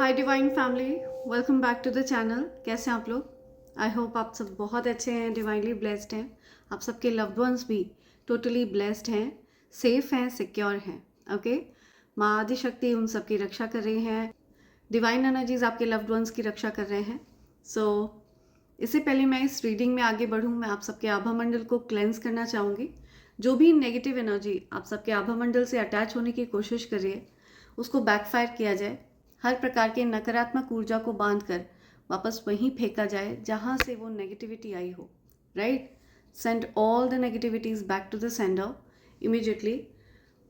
Hi divine family, welcome back to the channel. कैसे हैं आप लोग? आई होप आप सब बहुत अच्छे हैं, डिवाइनली ब्लेस्ड हैं। आप सबके लव्ड वंस भी टोटली ब्लेस्ड हैं, सेफ हैं, सिक्योर हैं। ओके, माँ आदि शक्ति उन सब की रक्षा कर रही हैं। डिवाइन एनर्जीज आपके लव्ड वंस की रक्षा कर रहे हैं। इससे पहले मैं इस रीडिंग में आगे बढ़ूँ, मैं आप सबके आभा मंडल को क्लेंस करना चाहूँगी। जो भी नेगेटिव एनर्जी आप सबके आभा मंडल से अटैच होने की कोशिश कर रही है, उसको बैकफायर किया जाए। हर प्रकार के नकारात्मक ऊर्जा को बांधकर वापस वहीं फेंका जाए जहां से वो नेगेटिविटी आई हो। Right, send all the negativities back to the sender immediately,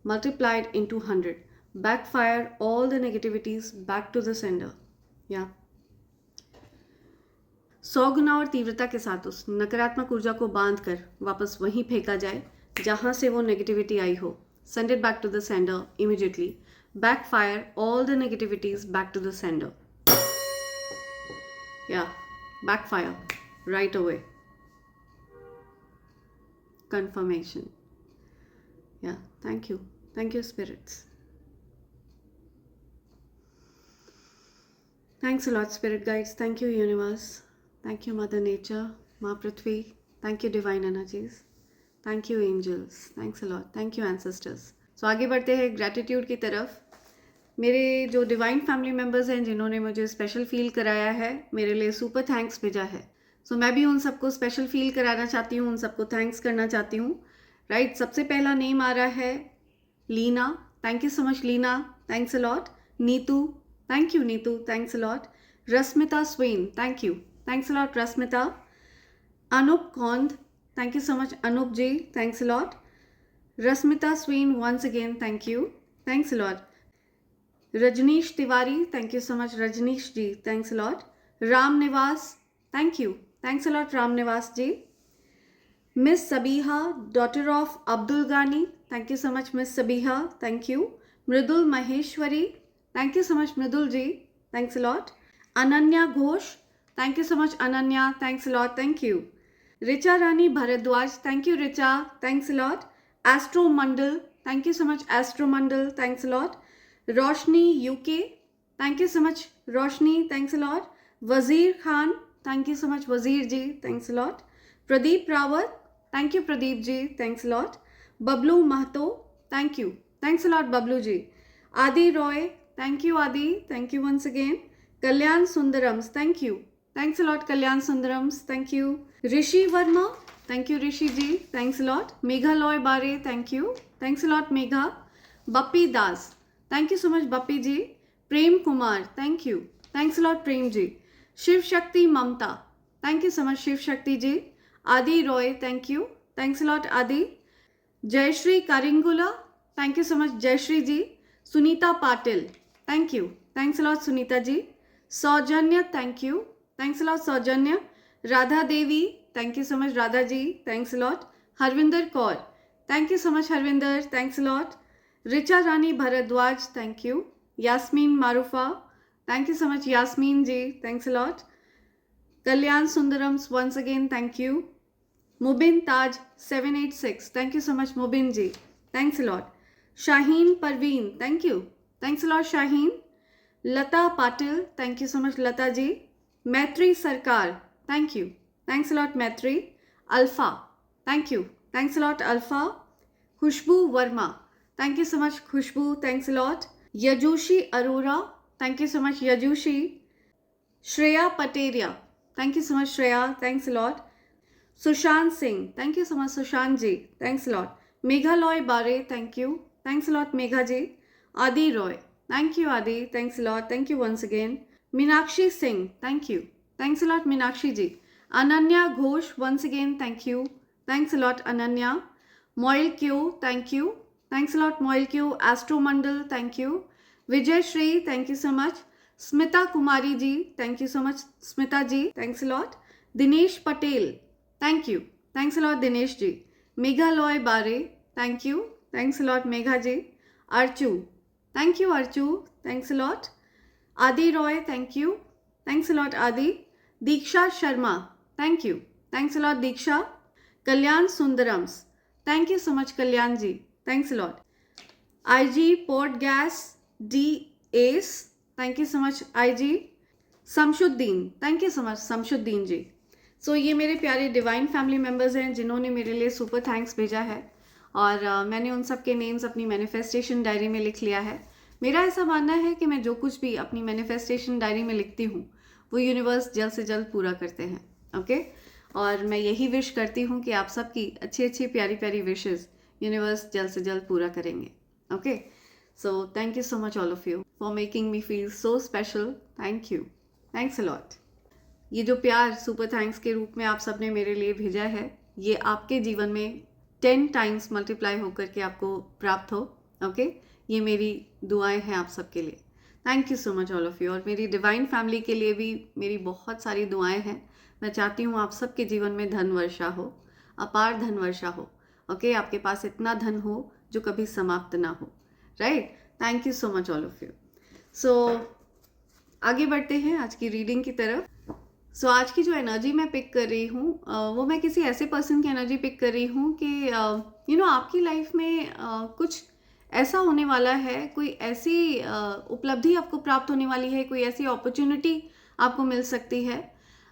multiplied into 100। Backfire all the negativities back to the sender. या 100 गुना और तीव्रता के साथ उस नकारात्मक ऊर्जा को बांधकर वापस वहीं फेंका जाए जहां से वो नेगेटिविटी आई हो। Send it back to the sender immediately. Backfire all the negativities back to the sender. Yeah, backfire right away. Confirmation. Yeah, thank you. Thank you, spirits. Thanks a lot, spirit guides. Thank you, universe. Thank you, Mother Nature, Ma Prithvi. Thank you, divine energies. Thank you, angels. Thanks a lot. Thank you, ancestors. So आगे बढ़ते हैं gratitude की तरफ। मेरे जो divine family members हैं जिन्होंने मुझे स्पेशल फील कराया है, मेरे लिए सुपर थैंक्स भेजा है। मैं भी उन सबको स्पेशल फील कराना चाहती हूँ, उन सबको थैंक्स करना चाहती हूँ। राइट, सबसे पहला नेम आ रहा है Leena. Thank you so much Leena, thanks a lot. Neetu, thank you Neetu, thanks a lot. Rashmita Swain, thank you, thanks a lot Rashmita. Anoop Kaund, thank you so much Anoop ji, thanks a lot. Rashmita Swain once again, thank you, thanks a lot. Rajneesh Tiwari, thank you so much Rajneesh ji, thanks lot. Ram Niwas, thank you, thanks lot Ram Niwas ji. Miss Sabiha, daughter of Abdul Ghani, thank you so much Miss Sabiha, thank you. Mridul Maheshwari, thank you so much Mridul ji, thanks lot. Ananya Ghosh, thank you so much Ananya, thanks lot, thank you. Richa Rani Bhardwaj, thank you Richa, thanks lot. Astro Mandal, thank you so much Astro Mandal, thanks lot. Roshni UK, thank you so much Roshni, thanks a lot. Wazir Khan, thank you so much Wazir ji, thanks a lot. Pradeep Rawat, thank you Pradeep ji, thanks a lot. Bablu Mahato, thank you, thanks a lot Bablu ji. Adi Roy, thank you Adi, thank you once again. Kalyan Sundarams, thank you, thanks a lot Kalyan Sundarams, thank you. Rishi Verma, thank you Rishi ji, thanks a lot. Meghalaya बारे, thank you, thanks a lot Megha. Bappi Das, thank you so much Bappi ji. Prem Kumar, thank you, thanks lot Prem ji. Shiv Shakti Mamata, thank you so much Shiv Shakti ji. Adi Roy, thank you, thanks lot Adi. Jayashree Karingula, thank you so much Jayashree ji. Sunita Patil, thank you, thanks lot Sunita ji. Saujanya, thank you, thanks lot Saujanya. Radha Devi, thank you so much Radha ji, thanks lot. Harvinder Kaur, thank you so much Harvinder, thanks lot. Richa Rani Bhardwaj, thank you. Yasmeen Maroofa, thank you so much Yasmeen ji, thanks lot. Kalyan Sundarams once again, thank you. Mubin Taj 786, thank you so much Mubin ji, thanks lot. Shaheen Parveen, thank you, thanks lot Shaheen. Lata Patil, thank you so much Lata ji. Maitri Sarkar, thank you, thanks lot Maitri. Alpha, thank you, thanks lot Alpha. Khushboo Verma, thank you so much Khushbu, thanks a lot. Yajushi Arora, thank you so much Yajushi. Shreya Pateria, thank you so much Shreya, thanks a lot. Sushant Singh, thank you so much Sushant ji, thanks a lot. Meghaloi Bare, thank you, thanks a lot Megha ji. Adi Roy, thank you Adi, thanks a lot, thank you once again. Meenakshi Singh, thank you, thanks a lot Meenakshi ji. Ananya Ghosh, once again, thank you, thanks a lot Ananya. Moil Q, thank you, thanks a lot Moil Q. Astro Mandal, thank you. Vijay Shri, thank you so much. Smita Kumari ji, thank you so much Smita ji, thanks a lot. Dinesh Patel, thank you, thanks a lot Dinesh ji. Meghaloi Bare, thank you, thanks a lot Megha ji. Archu, thank you Archu, thanks a lot. Adi Roy, thank you, thanks a lot Adi. Diksha Sharma, thank you, thanks a lot Diksha. Kalyan Sundarams, thank you so much Kalyan ji, thanks a lot. IG Port Gas D Ace, thank you so much आई जी। Shamsuddin, thank you so much Shamsuddin ji. So ये मेरे प्यारे divine family members हैं जिन्होंने मेरे लिए super thanks भेजा है, और मैंने उन सब के नेम्स अपनी मैनिफेस्टेशन डायरी में लिख लिया है। मेरा ऐसा मानना है कि मैं जो कुछ भी अपनी मैनिफेस्टेशन डायरी में लिखती हूँ वो यूनिवर्स जल्द से जल्द पूरा करते हैं। ओके, और मैं यही विश करती हूँ कि आप सबकी अच्छी अच्छी प्यारी प्यारी विशेस यूनिवर्स जल्द से जल्द पूरा करेंगे। Okay, so thank you so much all of you for making me feel so special. Thank you, thanks a lot. ये जो प्यार सुपर थैंक्स के रूप में आप सबने मेरे लिए भेजा है, ये आपके जीवन में 10 टाइम्स मल्टीप्लाई होकर के आपको प्राप्त हो। ओके, ये मेरी दुआएं हैं आप सबके लिए। Thank you so much all of you. और मेरी डिवाइन फैमिली के लिए भी मेरी बहुत सारी दुआएं हैं। मैं चाहती हूँ आप सबके जीवन में धन वर्षा हो, अपार धन वर्षा हो। ओके, आपके पास इतना धन हो जो कभी समाप्त ना हो। Right, thank you so much all of you. So आगे बढ़ते हैं आज की रीडिंग की तरफ। सो आज की जो एनर्जी मैं पिक कर रही हूँ वो मैं किसी ऐसे पर्सन की एनर्जी पिक कर रही हूँ कि आपकी लाइफ में कुछ ऐसा होने वाला है, कोई ऐसी उपलब्धि आपको प्राप्त होने वाली है, कोई ऐसी अपॉर्चुनिटी आपको मिल सकती है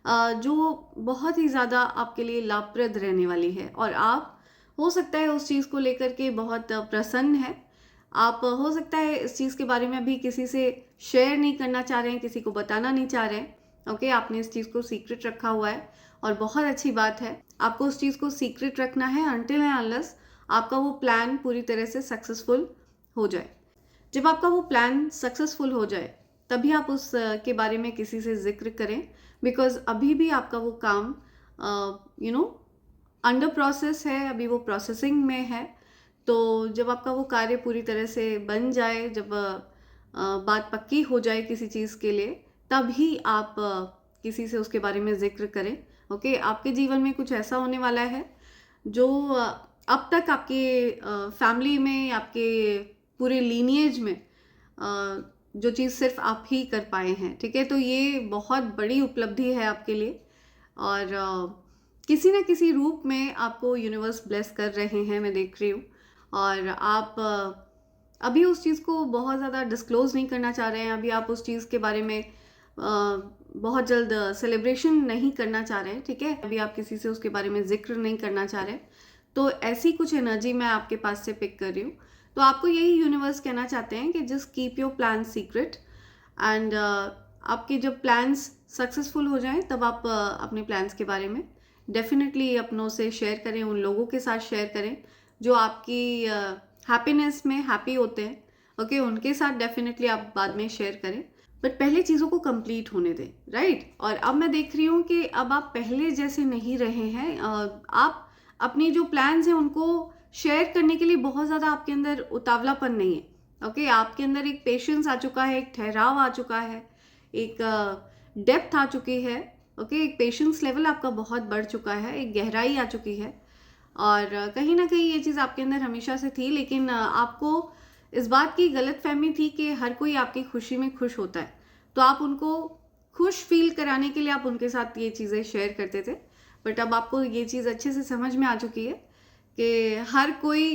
जो बहुत ही ज़्यादा आपके लिए लाभप्रद रहने वाली है। और आप हो सकता है उस चीज़ को लेकर के बहुत प्रसन्न है। आप हो सकता है इस चीज़ के बारे में अभी किसी से शेयर नहीं करना चाह रहे हैं, किसी को बताना नहीं चाह रहे हैं। ओके, आपने इस चीज़ को सीक्रेट रखा हुआ है और बहुत अच्छी बात है। आपको उस चीज़ को सीक्रेट रखना है अनटिल एंड अनलेस आपका वो प्लान पूरी तरह से सक्सेसफुल हो जाए। जब आपका वो प्लान सक्सेसफुल हो जाए तभी आप उस के बारे में किसी से जिक्र करें, बिकॉज अभी भी आपका वो काम अंडर प्रोसेस है, अभी वो प्रोसेसिंग में है। तो जब आपका वो कार्य पूरी तरह से बन जाए, जब बात पक्की हो जाए किसी चीज़ के लिए, तभी आप किसी से उसके बारे में जिक्र करें। ओके, आपके जीवन में कुछ ऐसा होने वाला है जो अब तक आपके फैमिली में, आपके पूरे लीनिएज में जो चीज़ सिर्फ आप ही कर पाए हैं। ठीक है, तो ये बहुत बड़ी उपलब्धि है आपके लिए, और किसी ना किसी रूप में आपको यूनिवर्स ब्लेस कर रहे हैं, मैं देख रही हूँ। और आप अभी उस चीज़ को बहुत ज़्यादा डिस्क्लोज नहीं करना चाह रहे हैं, अभी आप उस चीज़ के बारे में बहुत जल्द सेलिब्रेशन नहीं करना चाह रहे हैं। ठीक है, अभी आप किसी से उसके बारे में जिक्र नहीं करना चाह रहे। तो ऐसी कुछ एनर्जी मैं आपके पास से पिक कर रही हूँ। तो आपको यही यूनिवर्स कहना चाहते हैं कि just keep your plan secret, and आपके जब प्लान्स सक्सेसफुल हो जाएं तब आप अपने प्लान्स के बारे में डेफिनेटली अपनों से शेयर करें, उन लोगों के साथ शेयर करें जो आपकी हैप्पीनेस में हैप्पी होते हैं। ओके, उनके साथ डेफिनेटली आप बाद में शेयर करें, बट पहले चीज़ों को कंप्लीट होने दें। राइट, और अब मैं देख रही हूँ कि अब आप पहले जैसे नहीं रहे हैं। आप अपनी जो प्लान्स हैं उनको शेयर करने के लिए बहुत ज़्यादा आपके अंदर उतावलापन नहीं है। ओके, आपके अंदर एक पेशेंस आ चुका है, एक ठहराव आ चुका है, एक डेप्थ आ चुकी है। ओके, एक पेशेंस लेवल आपका बहुत बढ़ चुका है, एक गहराई आ चुकी है। और कहीं ना कहीं ये चीज़ आपके अंदर हमेशा से थी, लेकिन आपको इस बात की गलतफहमी थी कि हर कोई आपकी खुशी में खुश होता है, तो आप उनको खुश फील कराने के लिए आप उनके साथ ये चीज़ें शेयर करते थे। बट अब आपको ये चीज़ अच्छे से समझ में आ चुकी है कि हर कोई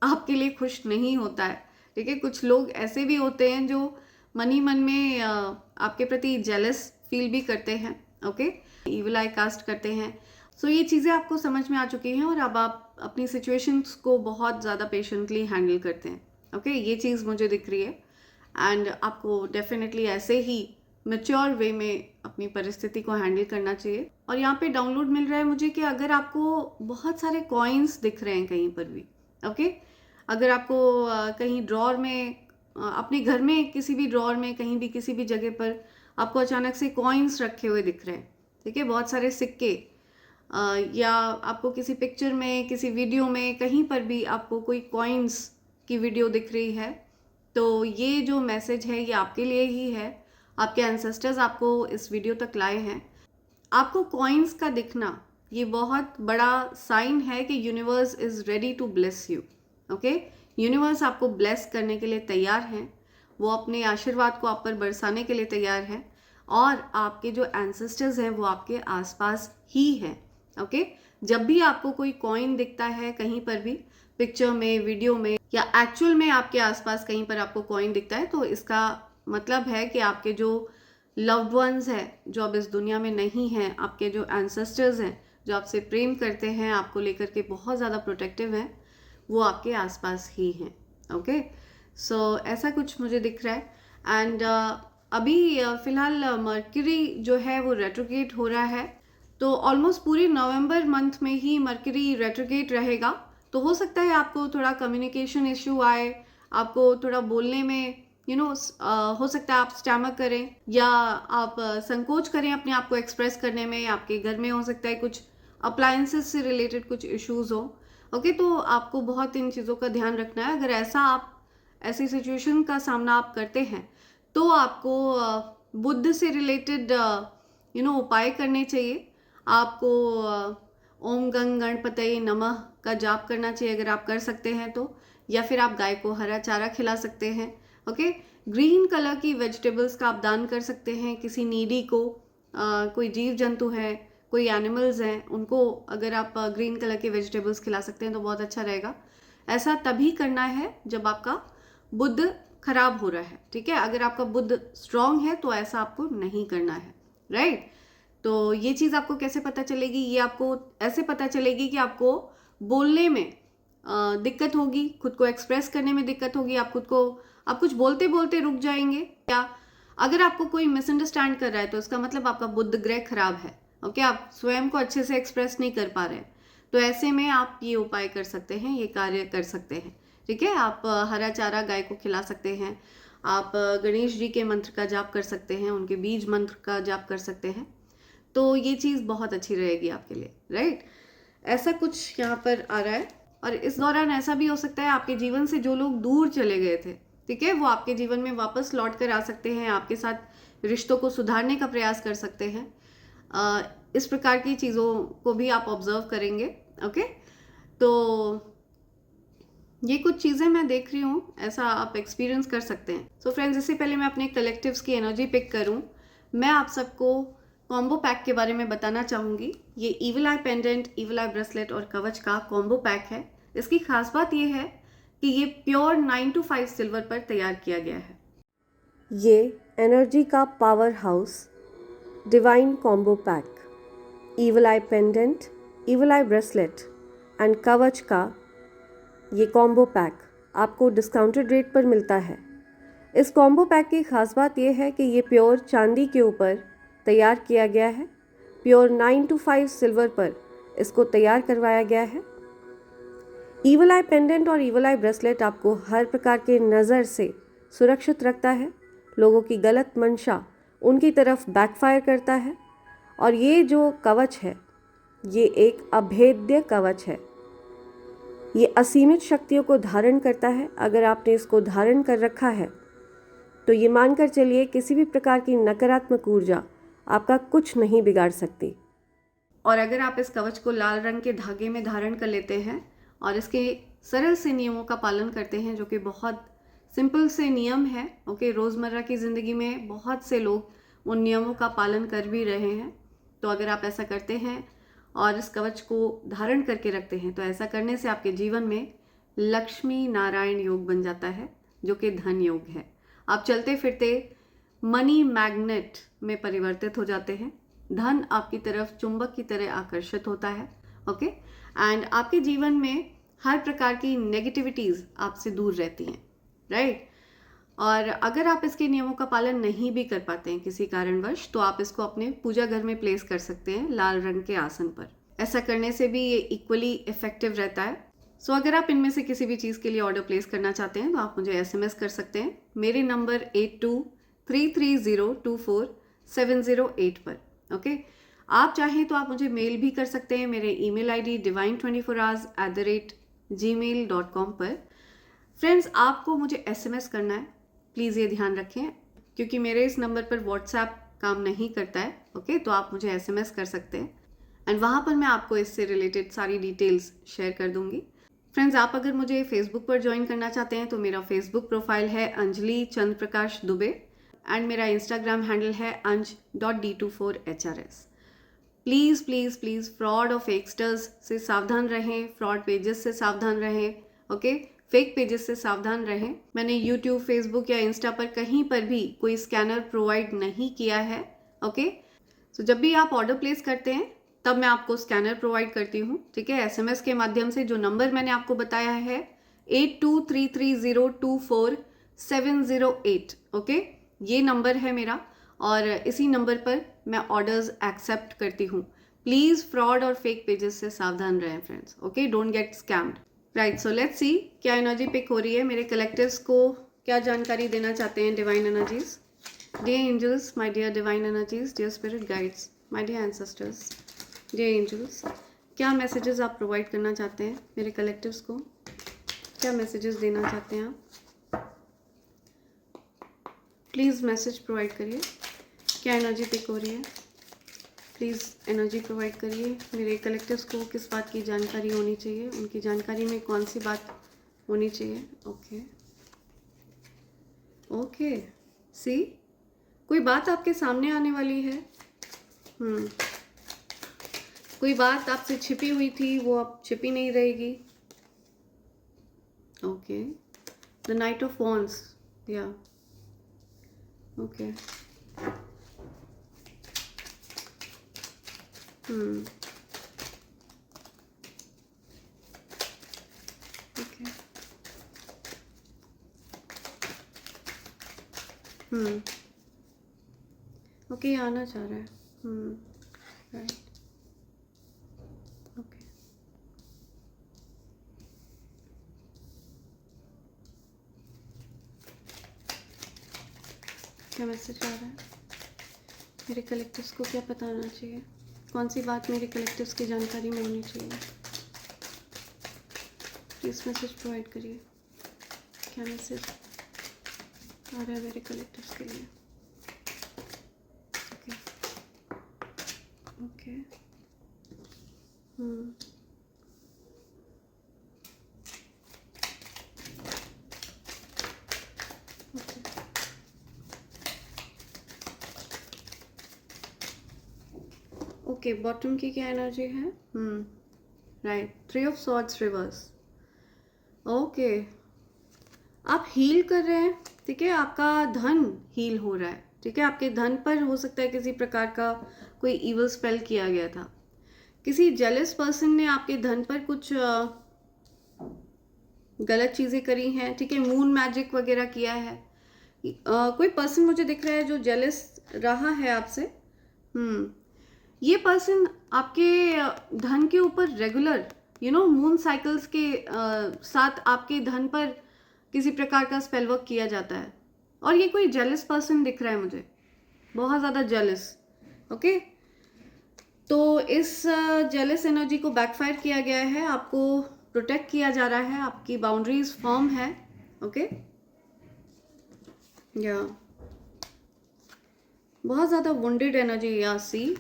आपके लिए खुश नहीं होता है। ठीक है, कुछ लोग ऐसे भी होते हैं जो मन ही मन में आपके प्रति जेलस फील भी करते हैं। ओके, इविल आई कास्ट करते हैं। सो ये चीज़ें आपको समझ में आ चुकी हैं और अब आप अपनी सिचुएशंस को बहुत ज़्यादा पेशेंटली हैंडल करते हैं। ओके, ये चीज़ मुझे दिख रही है, एंड आपको डेफिनेटली ऐसे ही मैच्योर वे में अपनी परिस्थिति को हैंडल करना चाहिए। और यहाँ पे डाउनलोड मिल रहा है मुझे कि अगर आपको बहुत सारे कॉइन्स दिख रहे हैं कहीं पर भी, ओके, अगर आपको कहीं ड्रॉर में, अपने घर में किसी भी ड्रॉर में, कहीं भी किसी भी जगह पर आपको अचानक से कॉइन्स रखे हुए दिख रहे हैं। ठीक है, बहुत सारे सिक्के, या आपको किसी पिक्चर में, किसी वीडियो में, कहीं पर भी आपको कोई कॉइन्स की वीडियो दिख रही है, तो ये जो मैसेज है ये आपके लिए ही है। आपके एंसेस्टर्स आपको इस वीडियो तक लाए हैं। आपको कॉइन्स का दिखना ये बहुत बड़ा साइन है कि universe is ready to bless you. Okay, universe आपको ब्लेस करने के लिए तैयार हैं, वो अपने आशीर्वाद को आप पर बरसाने के लिए तैयार है, और आपके जो एंसेस्टर्स हैं वो आपके आसपास ही हैं। ओके, जब भी आपको कोई कॉइन दिखता है कहीं पर भी, पिक्चर में, वीडियो में, या एक्चुअल में आपके आसपास कहीं पर आपको कॉइन दिखता है, तो इसका मतलब है कि आपके जो लव्ड वंस हैं, जो अब इस दुनिया में नहीं हैं, आपके जो एंसेस्टर्स हैं, जो आपसे प्रेम करते हैं, आपको लेकर के बहुत ज़्यादा प्रोटेक्टिव हैं, वो आपके आसपास ही हैं। ओके, सो ऐसा कुछ मुझे दिख रहा है। एंड अभी फ़िलहाल मर्क्यूरी जो है वो रेट्रोगेट हो रहा है, तो ऑलमोस्ट पूरी नवंबर मंथ में ही मर्क्यूरी रेट्रोगेट रहेगा। तो हो सकता है आपको थोड़ा कम्युनिकेशन इश्यू आए, आपको थोड़ा बोलने में हो सकता है आप स्टैमर करें, या आप संकोच करें अपने आप को एक्सप्रेस करने में। आपके घर में हो सकता है कुछ अप्लायंसेस से रिलेटेड कुछ इश्यूज हो। ओके, तो आपको बहुत इन चीज़ों का ध्यान रखना है। अगर ऐसी सिचुएशन का सामना आप करते हैं तो आपको बुद्ध से रिलेटेड उपाय करने चाहिए। आपको ओम गंग गणपतये नमः का जाप करना चाहिए अगर आप कर सकते हैं तो, या फिर आप गाय को हरा चारा खिला सकते हैं। ओके, ग्रीन कलर की वेजिटेबल्स का आप दान कर सकते हैं किसी नीडी को। कोई जीव जंतु है, कोई एनिमल्स हैं, उनको अगर आप ग्रीन कलर के वेजिटेबल्स खिला सकते हैं तो बहुत अच्छा रहेगा। ऐसा तभी करना है जब आपका बुद्ध खराब हो रहा है, ठीक है। अगर आपका बुद्ध स्ट्रांग है तो ऐसा आपको नहीं करना है, राइट। तो ये चीज़ आपको कैसे पता चलेगी? ये आपको ऐसे पता चलेगी कि आपको बोलने में दिक्कत होगी, खुद को एक्सप्रेस करने में दिक्कत होगी, आप कुछ बोलते बोलते रुक जाएंगे, या अगर आपको कोई मिसअंडरस्टैंड कर रहा है तो इसका मतलब आपका बुद्ध ग्रह खराब है। ओके, आप स्वयं को अच्छे से एक्सप्रेस नहीं कर पा रहे हैं, तो ऐसे में आप ये उपाय कर सकते हैं, ये कार्य कर सकते हैं, ठीक है। आप हरा चारा गाय को खिला सकते हैं, आप गणेश जी के मंत्र का जाप कर सकते हैं, उनके बीज मंत्र का जाप कर सकते हैं, तो ये चीज़ बहुत अच्छी रहेगी आपके लिए, राइट। ऐसा कुछ यहाँ पर आ रहा है। और इस दौरान ऐसा भी हो सकता है आपके जीवन से जो लोग दूर चले गए थे, ठीक है, वो आपके जीवन में वापस लौट कर आ सकते हैं, आपके साथ रिश्तों को सुधारने का प्रयास कर सकते हैं। इस प्रकार की चीज़ों को भी आप ऑब्जर्व करेंगे। ओके, तो ये कुछ चीज़ें मैं देख रही हूँ, ऐसा आप एक्सपीरियंस कर सकते हैं। सो फ्रेंड्स, इससे पहले मैं अपने कलेक्टिव्स की एनर्जी पिक करूँ, मैं आप सबको कॉम्बो पैक के बारे में बताना चाहूँगी। ये ईविल आई पेंडेंट, ईविल आई ब्रेसलेट और कवच का कॉम्बो पैक है। इसकी खास बात ये है कि ये प्योर 925 सिल्वर पर तैयार किया गया है। ये एनर्जी का power house divine combo pack, evil I pendant, evil I bracelet and कवच का ये कॉम्बो पैक आपको डिस्काउंटेड रेट पर मिलता है। इस कॉम्बो पैक की खास बात यह है कि ये प्योर चांदी के ऊपर तैयार किया गया है, प्योर 925 सिल्वर पर इसको तैयार करवाया गया है। ईविल आई पेंडेंट और ईविल आई ब्रेसलेट आपको हर प्रकार के नज़र से सुरक्षित रखता है, लोगों की गलत मंशा उनकी तरफ बैकफायर करता है। और ये जो कवच है ये एक अभेद्य कवच है, ये असीमित शक्तियों को धारण करता है। अगर आपने इसको धारण कर रखा है तो ये मानकर चलिए किसी भी प्रकार की नकारात्मक ऊर्जा आपका कुछ नहीं बिगाड़ सकती। और अगर आप इस कवच को लाल रंग के धागे में धारण कर लेते हैं और इसके सरल से नियमों का पालन करते हैं, जो कि बहुत सिंपल से नियम है, ओके, रोज़मर्रा की ज़िंदगी में बहुत से लोग उन नियमों का पालन कर भी रहे हैं। तो अगर आप ऐसा करते हैं और इस कवच को धारण करके रखते हैं, तो ऐसा करने से आपके जीवन में लक्ष्मी नारायण योग बन जाता है, जो कि धन योग है। आप चलते फिरते मनी मैग्नेट में परिवर्तित हो जाते हैं, धन आपकी तरफ चुंबक की तरह आकर्षित होता है। ओके, एंड आपके जीवन में हर प्रकार की नेगेटिविटीज़ आपसे दूर रहती हैं, राइट। और अगर आप इसके नियमों का पालन नहीं भी कर पाते हैं किसी कारणवश, तो आप इसको अपने पूजा घर में प्लेस कर सकते हैं लाल रंग के आसन पर। ऐसा करने से भी ये इक्वली इफेक्टिव रहता है। सो अगर आप इनमें से किसी भी चीज़ के लिए ऑर्डर प्लेस करना चाहते हैं तो आप मुझे SMS कर सकते हैं मेरे नंबर 8233024708 पर। ओके, आप चाहें तो आप मुझे मेल भी कर सकते हैं मेरे ईमेल ID divine24hours@gmail.com पर। फ्रेंड्स, आपको मुझे SMS करना है, प्लीज़ ये ध्यान रखें, क्योंकि मेरे इस नंबर पर WhatsApp काम नहीं करता है। ओके, तो आप मुझे SMS कर सकते हैं एंड वहाँ पर मैं आपको इससे रिलेटेड सारी डिटेल्स शेयर कर दूँगी। फ्रेंड्स, आप अगर मुझे फेसबुक पर ज्वाइन करना चाहते हैं तो मेरा फेसबुक प्रोफाइल है अंजलि चंद्र प्रकाश दुबे एंड मेरा इंस्टाग्राम हैंडल है anj.d24hrs। Please please please fraud और फेकस्टर्स से सावधान रहें, फ्रॉड पेजेस से सावधान रहें। ओके, फेक पेजेस से सावधान रहें। मैंने यूट्यूब, फेसबुक या इंस्टा पर कहीं पर भी कोई स्कैनर प्रोवाइड नहीं किया है। ओके, सो जब भी आप ऑर्डर प्लेस करते हैं तब मैं आपको स्कैनर प्रोवाइड करती हूँ, ठीक है, SMS के माध्यम से। जो नंबर मैंने आपको बताया है 8233024708, ओके, ये नंबर है मेरा और इसी नंबर पर मैं ऑर्डर्स एक्सेप्ट करती हूँ। प्लीज़ फ्रॉड और फेक पेजेस से सावधान रहें friends, okay, don't get scammed. Right, so let's see क्या एनर्जी पिक हो रही है, मेरे कलेक्टर्स को क्या जानकारी देना चाहते हैं divine energies. Dear angels, my dear divine energies, dear spirit guides, my dear ancestors, dear angels, क्या मैसेजेस आप प्रोवाइड करना चाहते हैं मेरे कलेक्टिव्स को? क्या मैसेजेस देना चाहते हैं आप? प्लीज़ मैसेज प्रोवाइड करिए। क्या एनर्जी पिक हो रही है? प्लीज़ एनर्जी प्रोवाइड करिए। मेरे कलेक्टिव्स को किस बात की जानकारी होनी चाहिए? उनकी जानकारी में कौन सी बात होनी चाहिए? ओके ओके, सी, कोई बात आपके सामने आने वाली है। कोई बात आपसे छिपी हुई थी, वो अब छिपी नहीं रहेगी। Okay, the night of wands, या ओके, ओके, ओके, ये आना चाह रहा है। राइट, ओके, क्या मैसेज आ रहा है? मेरे कलेक्टिव्स को क्या बताना चाहिए? कौन सी बात मेरे कलेक्टिव्स की जानकारी में होनी चाहिए? प्लीज़ मैसेज प्रोवाइड करिए। क्या मैसेज आ रहा है मेरे कलेक्टिव्स के लिए? ओके ओके, ओके, बॉटम की क्या एनर्जी है? Right, 3 of swords reverse. Okay, आप हील कर रहे हैं, ठीक है, आपका धन हील हो रहा है, ठीक है, आपके धन पर हो सकता है किसी प्रकार का कोई इवल स्पेल किया गया था। किसी जेलस पर्सन ने आपके धन पर कुछ गलत चीज़ें करी हैं, ठीक है, मून मैजिक वगैरह किया है। कोई पर्सन मुझे दिख रहा है जो जेलस रहा है आपसे। ये पर्सन आपके धन के ऊपर रेगुलर मून साइकिल्स के साथ आपके धन पर किसी प्रकार का स्पेल वर्क किया जाता है और ये कोई जेलस पर्सन दिख रहा है मुझे, बहुत ज़्यादा जेलस। ओके, तो इस जेलस एनर्जी को बैकफायर किया गया है, आपको प्रोटेक्ट किया जा रहा है, आपकी बाउंड्रीज फर्म है। ओके, या बहुत ज़्यादा वुंडेड एनर्जी या सी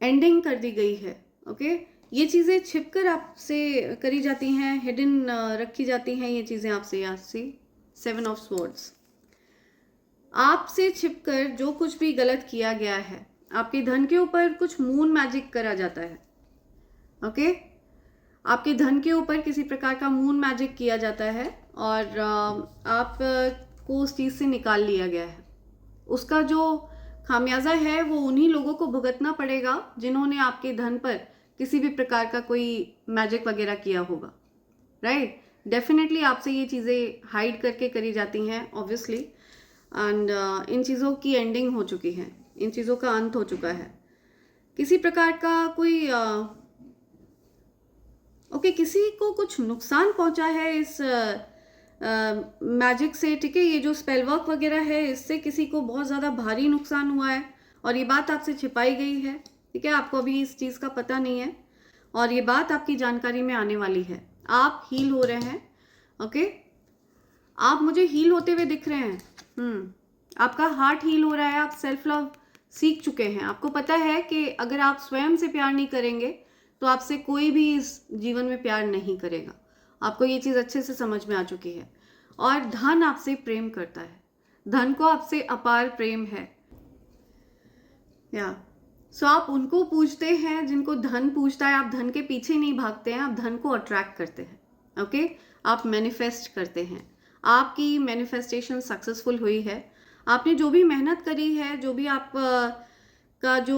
एंडिंग कर दी गई है। ओके, ये चीज़ें छिपकर आपसे करी जाती हैं, हिडन रखी जाती हैं ये चीज़ें आपसे। या सी 7 ऑफ स्वॉर्ड्स, आपसे छिपकर जो कुछ भी गलत किया गया है, आपके धन के ऊपर कुछ मून मैजिक करा जाता है। ओके, आपके धन के ऊपर किसी प्रकार का मून मैजिक किया जाता है और आप को उस चीज़ से निकाल लिया गया है। उसका जो खामियाजा है वो उन्हीं लोगों को भुगतना पड़ेगा जिन्होंने आपके धन पर किसी भी प्रकार का कोई मैजिक वगैरह किया होगा। राइट, डेफिनेटली आपसे ये चीज़ें हाइड करके करी जाती हैं ऑब्वियसली, एंड इन चीज़ों की एंडिंग हो चुकी है, इन चीज़ों का अंत हो चुका है। किसी प्रकार का कोई ओके, किसी को कुछ नुकसान पहुंचा है इस मैजिक से, ठीक है, ये जो स्पेल वर्क वगैरह है इससे किसी को बहुत ज़्यादा भारी नुकसान हुआ है और ये बात आपसे छिपाई गई है, ठीक है, आपको अभी इस चीज़ का पता नहीं है और ये बात आपकी जानकारी में आने वाली है। आप हील हो रहे हैं। ओके, आप मुझे हील होते हुए दिख रहे हैं। आपका हार्ट हील हो रहा है, आप सेल्फ लव सीख चुके हैं। आपको पता है कि अगर आप स्वयं से प्यार नहीं करेंगे तो आपसे कोई भी इस जीवन में प्यार नहीं करेगा। आपको ये चीज़ अच्छे से समझ में आ चुकी है और धन आपसे प्रेम करता है, धन को आपसे अपार प्रेम है। या सो आप उनको पूछते हैं जिनको धन पूछता है, आप धन के पीछे नहीं भागते हैं, आप धन को अट्रैक्ट करते हैं। ओके, आप मैनिफेस्ट करते हैं, आपकी मैनिफेस्टेशन सक्सेसफुल हुई है, आपने जो भी मेहनत करी है, जो भी आप का जो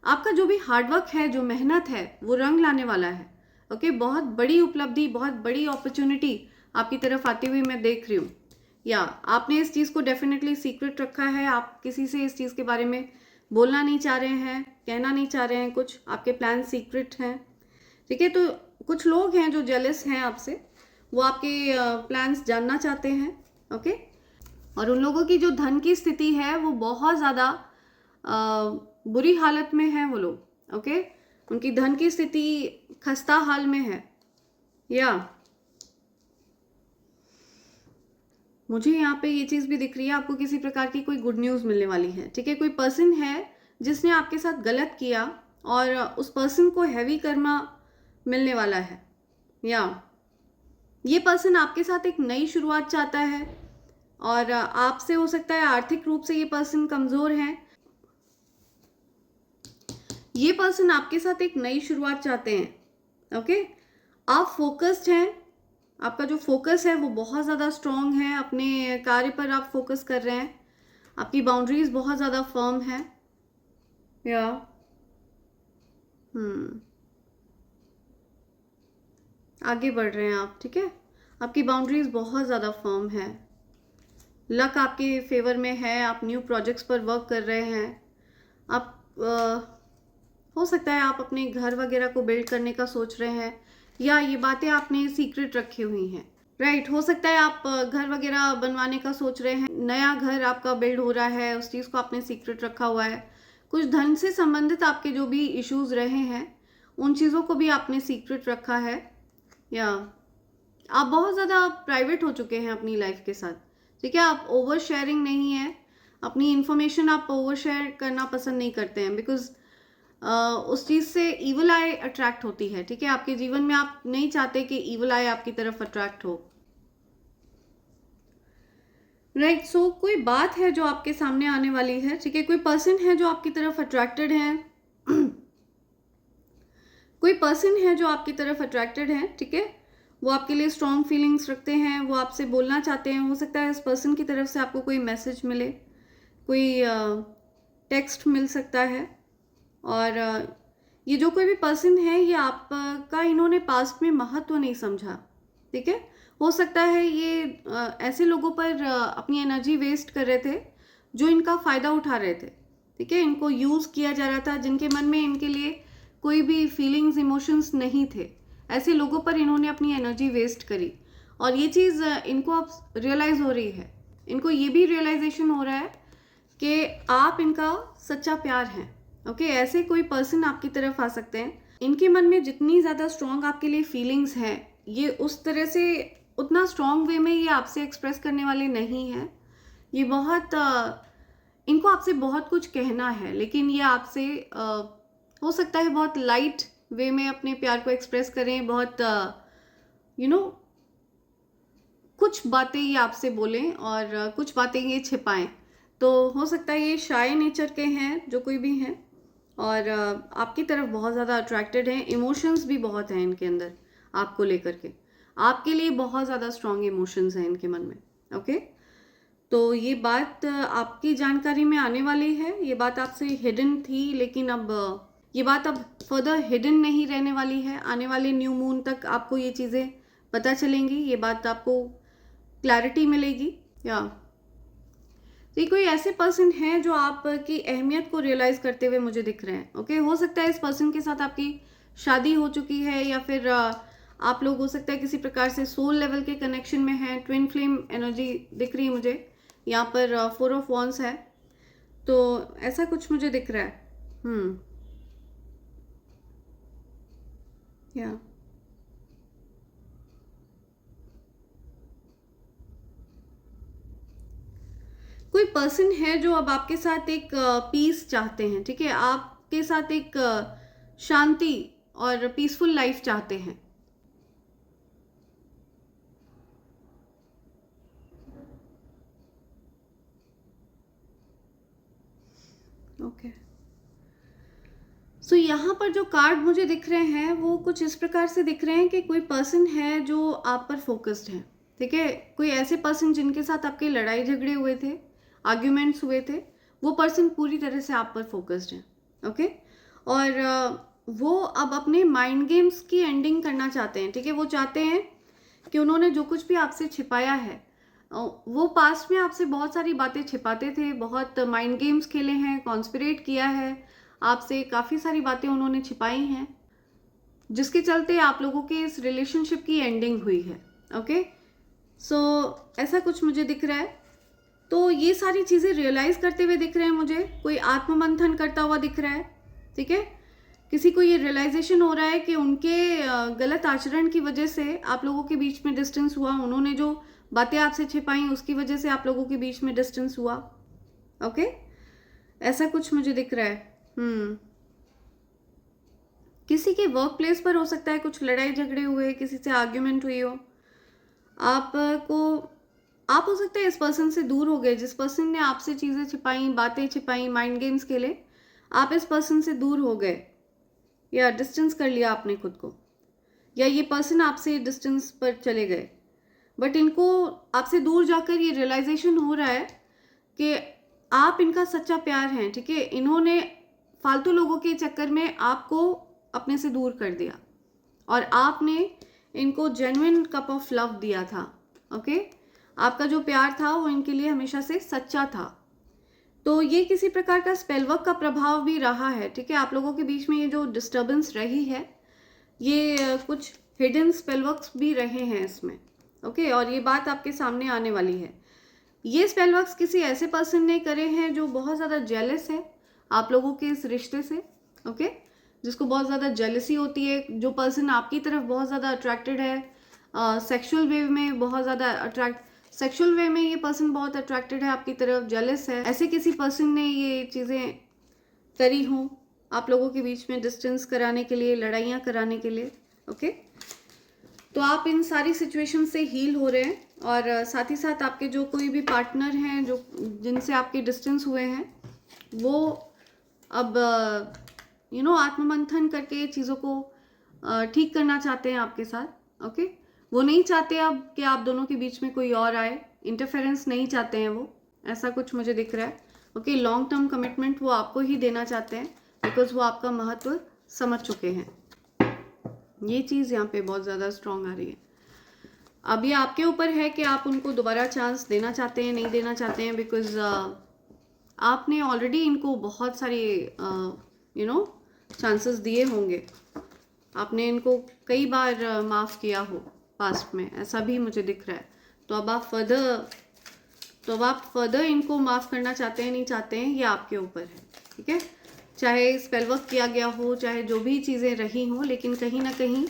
आपका जो भी हार्डवर्क है, जो मेहनत है, वो रंग लाने वाला है। ओके, बहुत बड़ी उपलब्धि, बहुत बड़ी अपॉर्चुनिटी आपकी तरफ आती हुई मैं देख रही हूँ। या आपने इस चीज़ को डेफिनेटली सीक्रेट रखा है, आप किसी से इस चीज़ के बारे में बोलना नहीं चाह रहे हैं, कहना नहीं चाह रहे हैं, कुछ आपके प्लान सीक्रेट हैं। ठीक है, तो कुछ लोग हैं जो जेलस हैं आपसे, वो आपके प्लान्स जानना चाहते हैं। ओके, और उन लोगों की जो धन की स्थिति है वो बहुत ज़्यादा बुरी हालत में है वो लोग। ओके, उनकी धन की स्थिति खस्ता हाल में है। या मुझे यहाँ पे ये चीज़ भी दिख रही है, आपको किसी प्रकार की कोई गुड न्यूज़ मिलने वाली है। ठीक है, कोई पर्सन है जिसने आपके साथ गलत किया और उस पर्सन को हैवी कर्मा मिलने वाला है। या ये पर्सन आपके साथ एक नई शुरुआत चाहता है और आपसे हो सकता है आर्थिक रूप से ये पर्सन कमज़ोर है। ये पर्सन आपके साथ एक नई शुरुआत चाहते हैं। ओके, आप फोकस्ड हैं, आपका जो फोकस है वो बहुत ज़्यादा स्ट्रॉन्ग है, अपने कार्य पर आप फोकस कर रहे हैं, आपकी बाउंड्रीज बहुत ज़्यादा फर्म है। या आगे बढ़ रहे हैं आप। ठीक है, आपकी बाउंड्रीज बहुत ज़्यादा फर्म है, लक आपके फेवर में है, आप न्यू प्रोजेक्ट्स पर वर्क कर रहे हैं, आप हो सकता है आप अपने घर वगैरह को बिल्ड करने का सोच रहे हैं, या ये बातें आपने सीक्रेट रखी हुई हैं। राइट, हो सकता है आप घर वगैरह बनवाने का सोच रहे हैं, नया घर आपका बिल्ड हो रहा है, उस चीज़ को आपने सीक्रेट रखा हुआ है। कुछ धन से संबंधित आपके जो भी इश्यूज रहे हैं उन चीज़ों को भी आपने सीक्रेट रखा है, या आप बहुत ज़्यादा प्राइवेट हो चुके हैं अपनी लाइफ के साथ। ठीक है, आप ओवर शेयरिंग नहीं है, अपनी इन्फॉर्मेशन आप ओवर शेयर करना पसंद नहीं करते हैं, बिकॉज उस चीज़ से ईवल आई अट्रैक्ट होती है। ठीक है, आपके जीवन में आप नहीं चाहते कि ईवल आई आपकी तरफ अट्रैक्ट हो। राइट, सो कोई बात है जो आपके सामने आने वाली है। ठीक है, कोई पर्सन है जो आपकी तरफ अट्रैक्टेड है कोई पर्सन है जो आपकी तरफ अट्रैक्टेड है। ठीक है, वो आपके लिए स्ट्रॉन्ग फीलिंग्स रखते हैं, वो आपसे बोलना चाहते हैं। हो सकता है इस पर्सन की तरफ से आपको कोई मैसेज मिले, कोई टेक्स्ट मिल सकता है। और ये जो कोई भी पर्सन है, ये आपका इन्होंने पास्ट में महत्व नहीं समझा। ठीक है, हो सकता है ये ऐसे लोगों पर अपनी एनर्जी वेस्ट कर रहे थे जो इनका फ़ायदा उठा रहे थे। ठीक है, इनको यूज़ किया जा रहा था, जिनके मन में इनके लिए कोई भी फीलिंग्स इमोशंस नहीं थे। ऐसे लोगों पर इन्होंने अपनी एनर्जी वेस्ट करी, और ये चीज़ इनको अब रियलाइज़ हो रही है। इनको ये भी रियलाइजेशन हो रहा है कि आप इनका सच्चा प्यार हैं। ओके, ऐसे कोई पर्सन आपकी तरफ आ सकते हैं, इनके मन में जितनी ज़्यादा स्ट्रॉन्ग आपके लिए फीलिंग्स हैं, ये उस तरह से उतना स्ट्रॉन्ग वे में ये आपसे एक्सप्रेस करने वाले नहीं हैं। ये बहुत इनको आपसे बहुत कुछ कहना है, लेकिन ये आपसे हो सकता है बहुत लाइट वे में अपने प्यार को एक्सप्रेस करें, बहुत कुछ बातें ये आपसे बोलें और कुछ बातें ये छिपाएं। तो हो सकता है ये शाय नेचर के हैं जो कोई भी हैं, और आपकी तरफ बहुत ज़्यादा अट्रैक्टेड हैं। इमोशंस भी बहुत हैं इनके अंदर आपको लेकर के, आपके लिए बहुत ज़्यादा स्ट्रॉन्ग इमोशंस हैं इनके मन में। ओके, तो ये बात आपकी जानकारी में आने वाली है। ये बात आपसे हिडन थी, लेकिन अब ये बात अब फर्दर हिडन नहीं रहने वाली है। आने वाले न्यू मून तक आपको ये चीज़ें पता चलेंगी, ये बात आपको क्लैरिटी मिलेगी। या तो ये कोई ऐसे पर्सन है जो आपकी अहमियत को रियलाइज करते हुए मुझे दिख रहे हैं। ओके, हो सकता है इस पर्सन के साथ आपकी शादी हो चुकी है, या फिर आप लोग हो सकता है किसी प्रकार से सोल लेवल के कनेक्शन में हैं। ट्विन फ्लेम एनर्जी दिख रही है मुझे यहाँ पर। 4 ऑफ वॉन्ड्स है, तो ऐसा कुछ मुझे दिख रहा है। या कोई पर्सन है जो अब आपके साथ एक पीस चाहते हैं। ठीक है, आपके साथ एक शांति और पीसफुल लाइफ चाहते हैं। ओके, सो यहाँ पर जो कार्ड मुझे दिख रहे हैं वो कुछ इस प्रकार से दिख रहे हैं कि कोई पर्सन है जो आप पर फोकस्ड है, ठीक है। कोई ऐसे पर्सन जिनके साथ आपके लड़ाई झगड़े हुए थे, आर्ग्यूमेंट्स हुए थे, वो पर्सन पूरी तरह से आप पर फोकस्ड है, ओके। और वो अब अपने माइंड गेम्स की एंडिंग करना चाहते हैं, ठीक है। वो चाहते हैं कि उन्होंने जो कुछ भी आपसे छिपाया है, वो पास्ट में आपसे बहुत सारी बातें छिपाते थे, बहुत माइंड गेम्स खेले हैं, कॉन्स्पिरेट किया है, आपसे काफ़ी सारी बातें उन्होंने छिपाई हैं, जिसके चलते आप लोगों के इस रिलेशनशिप की एंडिंग हुई है, ओके। सो ऐसा कुछ मुझे दिख रहा है। तो ये सारी चीज़ें रियलाइज़ करते हुए दिख रहे हैं मुझे, कोई आत्ममंथन करता हुआ दिख रहा है, ठीक है। किसी को ये रियलाइजेशन हो रहा है कि उनके गलत आचरण की वजह से आप लोगों के बीच में डिस्टेंस हुआ, उन्होंने जो बातें आपसे छिपाई उसकी वजह से आप लोगों के बीच में डिस्टेंस हुआ, ओके। ऐसा कुछ मुझे दिख रहा है। किसी के वर्क प्लेस पर हो सकता है कुछ लड़ाई झगड़े हुए, किसी से आर्ग्यूमेंट हुई हो, आप हो सकता है इस पर्सन से दूर हो गए, जिस पर्सन ने आपसे चीज़ें छिपाई, बातें छिपाई, माइंड गेम्स खेले, आप इस पर्सन से दूर हो गए या डिस्टेंस कर लिया आपने खुद को, या ये पर्सन आपसे डिस्टेंस पर चले गए। बट इनको आपसे दूर जाकर ये रियलाइजेशन हो रहा है कि आप इनका सच्चा प्यार हैं, ठीक है। इन्होंने फालतू लोगों के चक्कर में आपको अपने से दूर कर दिया और आपने इनको जेन्युइन कप ऑफ लव दिया था, ओके। आपका जो प्यार था वो इनके लिए हमेशा से सच्चा था। तो ये किसी प्रकार का स्पेल वर्क का प्रभाव भी रहा है, ठीक है। आप लोगों के बीच में ये जो डिस्टर्बेंस रही है, ये कुछ हिडन स्पेल वर्क्स भी रहे हैं इसमें, ओके। और ये बात आपके सामने आने वाली है। ये स्पेल वर्क्स किसी ऐसे पर्सन ने करे हैं जो बहुत ज़्यादा जेलस है आप लोगों के इस रिश्ते से, ओके। जिसको बहुत ज़्यादा जेलसी होती है, जो पर्सन आपकी तरफ बहुत ज़्यादा अट्रैक्टेड है, सेक्सुअल वे में बहुत ज़्यादा सेक्सुअल वे में ये पर्सन बहुत अट्रैक्टेड है आपकी तरफ, जेलस है, ऐसे किसी पर्सन ने ये चीज़ें करी हों आप लोगों के बीच में डिस्टेंस कराने के लिए, लड़ाइयाँ कराने के लिए, ओके। तो आप इन सारी सिचुएशन से हील हो रहे हैं और साथ ही साथ आपके जो कोई भी पार्टनर हैं जो जिनसे आपके डिस्टेंस हुए हैं, वो अब आत्ममंथन करके चीज़ों को ठीक करना चाहते हैं आपके साथ, ओके। वो नहीं चाहते अब कि आप दोनों के बीच में कोई और आए, इंटरफेरेंस नहीं चाहते हैं वो, ऐसा कुछ मुझे दिख रहा है, ओके। लॉन्ग टर्म कमिटमेंट वो आपको ही देना चाहते हैं बिकॉज वो आपका महत्व समझ चुके हैं। ये चीज़ यहाँ पे बहुत ज़्यादा स्ट्रॉन्ग आ रही है। अब ये आपके ऊपर है कि आप उनको दोबारा चांस देना चाहते हैं, नहीं देना चाहते हैं, बिकॉज आपने ऑलरेडी इनको बहुत सारे चांसेस दिए होंगे, आपने इनको कई बार माफ़ किया हो पास्ट में, ऐसा भी मुझे दिख रहा है। तो अब आप फर्दर इनको माफ़ करना चाहते हैं, नहीं चाहते हैं, ये आपके ऊपर है, ठीक है। चाहे स्पेल वर्क किया गया हो, चाहे जो भी चीज़ें रही हों, लेकिन कहीं ना कहीं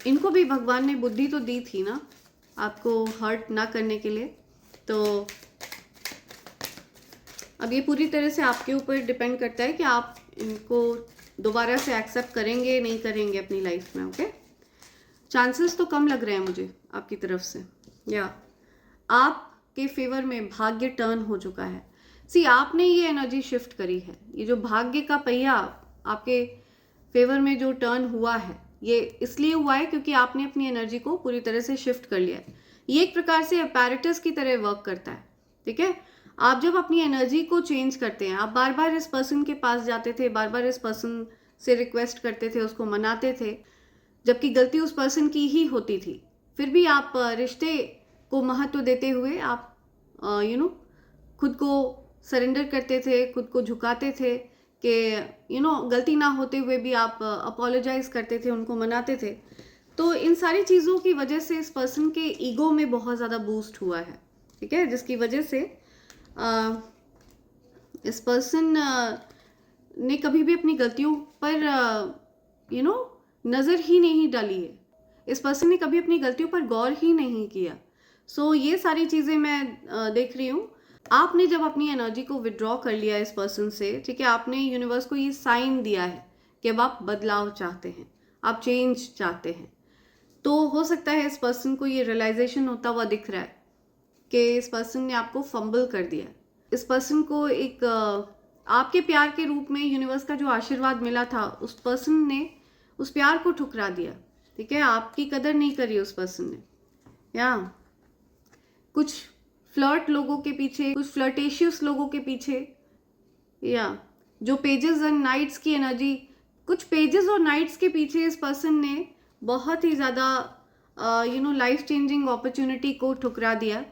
इनको भी भगवान ने बुद्धि तो दी थी ना आपको हर्ट ना करने के लिए। तो अब ये पूरी तरह से आपके ऊपर डिपेंड करता है कि आप इनको दोबारा से एक्सेप्ट करेंगे, नहीं करेंगे अपनी लाइफ में, ओके। चांसेस तो कम लग रहे हैं मुझे आपकी तरफ से, या आपके फेवर में भाग्य टर्न हो चुका है। आपने ये एनर्जी शिफ्ट करी है, ये जो भाग्य का पहिया आपके फेवर में जो टर्न हुआ है, ये इसलिए हुआ है क्योंकि आपने अपनी एनर्जी को पूरी तरह से शिफ्ट कर लिया है। ये एक प्रकार से अपैरेटस की तरह वर्क करता है, ठीक है। आप जब अपनी एनर्जी को चेंज करते हैं, आप बार बार इस पर्सन के पास जाते थे, बार बार इस पर्सन से रिक्वेस्ट करते थे, उसको मनाते थे, जबकि गलती उस पर्सन की ही होती थी, फिर भी आप रिश्ते को महत्व देते हुए आप खुद को सरेंडर करते थे, खुद को झुकाते थे कि गलती ना होते हुए भी आप अपोलोजाइज करते थे, उनको मनाते थे। तो इन सारी चीज़ों की वजह से इस पर्सन के ईगो में बहुत ज़्यादा बूस्ट हुआ है, ठीक है, जिसकी वजह से इस पर्सन ने कभी भी अपनी गलतियों पर नज़र ही नहीं डाली है, इस पर्सन ने कभी अपनी गलतियों पर गौर ही नहीं किया। ये सारी चीज़ें मैं देख रही हूँ। आपने जब अपनी एनर्जी को विड्रॉ कर लिया इस पर्सन से, ठीक है, आपने यूनिवर्स को ये साइन दिया है कि अब आप बदलाव चाहते हैं, आप चेंज चाहते हैं। तो हो सकता है इस पर्सन को ये रियलाइजेशन होता हुआ दिख रहा है कि इस पर्सन ने आपको फंबल कर दिया, इस पर्सन को एक आपके प्यार के रूप में यूनिवर्स का जो आशीर्वाद मिला था, उस पर्सन ने उस प्यार को ठुकरा दिया, ठीक है, आपकी कदर नहीं करी उस पर्सन ने। या कुछ फ्लर्ट लोगों के पीछे, कुछ फ्लर्टेशियस लोगों के पीछे, या जो पेजेस एंड नाइट्स की एनर्जी, कुछ पेजेस और नाइट्स के पीछे इस पर्सन ने बहुत ही ज़्यादा लाइफ चेंजिंग अपॉर्चुनिटी को ठुकरा दिया।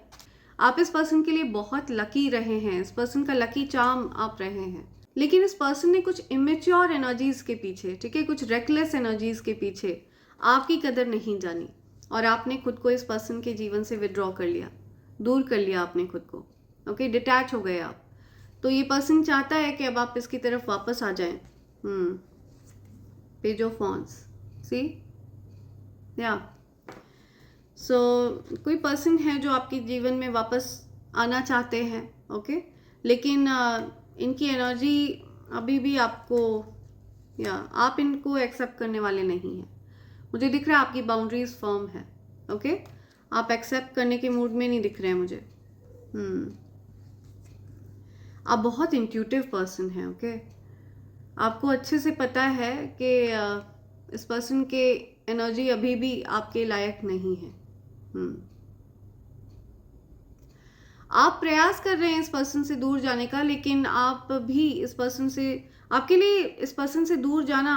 आप इस पर्सन के लिए बहुत लकी रहे हैं, इस पर्सन का लकी चार्म आप रहे हैं, लेकिन इस पर्सन ने कुछ इमेच्योर एनर्जीज के पीछे, ठीक है, कुछ रेकलेस एनर्जीज के पीछे आपकी कदर नहीं जानी, और आपने खुद को इस पर्सन के जीवन से विड्रॉ कर लिया, दूर कर लिया आपने खुद को, ओके, डिटैच हो गए आप। तो ये पर्सन चाहता है कि अब आप इसकी तरफ वापस आ जाएं। पेज ऑफ वॉन्ड्स, सी, या सो कोई पर्सन है जो आपके जीवन में वापस आना चाहते हैं, ओके, लेकिन इनकी एनर्जी अभी भी आपको, या आप इनको एक्सेप्ट करने वाले नहीं हैं। मुझे दिख रहा है आपकी बाउंड्रीज फर्म है, ओके, आप एक्सेप्ट करने के मूड में नहीं दिख रहे हैं मुझे। आप बहुत इंट्यूटिव पर्सन हैं, ओके, आपको अच्छे से पता है कि इस पर्सन के एनर्जी अभी भी आपके लायक नहीं है। आप प्रयास कर रहे हैं इस पर्सन से दूर जाने का, लेकिन आप भी इस पर्सन से, आपके लिए इस पर्सन से दूर जाना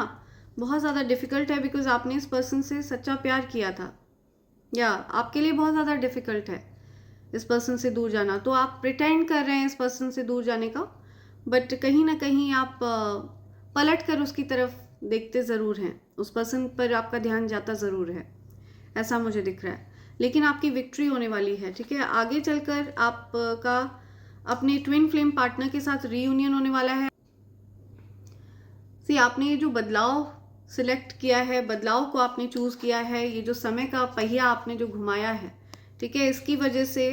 बहुत ज़्यादा डिफ़िकल्ट है, बिकॉज आपने इस पर्सन से सच्चा प्यार किया था, या आपके लिए बहुत ज़्यादा डिफ़िकल्ट है इस पर्सन से दूर जाना। तो आप प्रिटेंड कर रहे हैं इस पर्सन से दूर जाने का, बट कहीं ना कहीं आप पलट कर उसकी तरफ देखते ज़रूर हैं, उस पर्सन पर आपका ध्यान जाता ज़रूर है, ऐसा मुझे दिख रहा है। लेकिन आपकी विक्ट्री होने वाली है, ठीक है, आगे चलकर आपका अपने ट्विन फ्लेम पार्टनर के साथ रीयूनियन होने वाला है। सी, आपने ये जो बदलाव सिलेक्ट किया है, बदलाव को आपने चूज़ किया है, ये जो समय का पहिया आपने जो घुमाया है, ठीक है, इसकी वजह से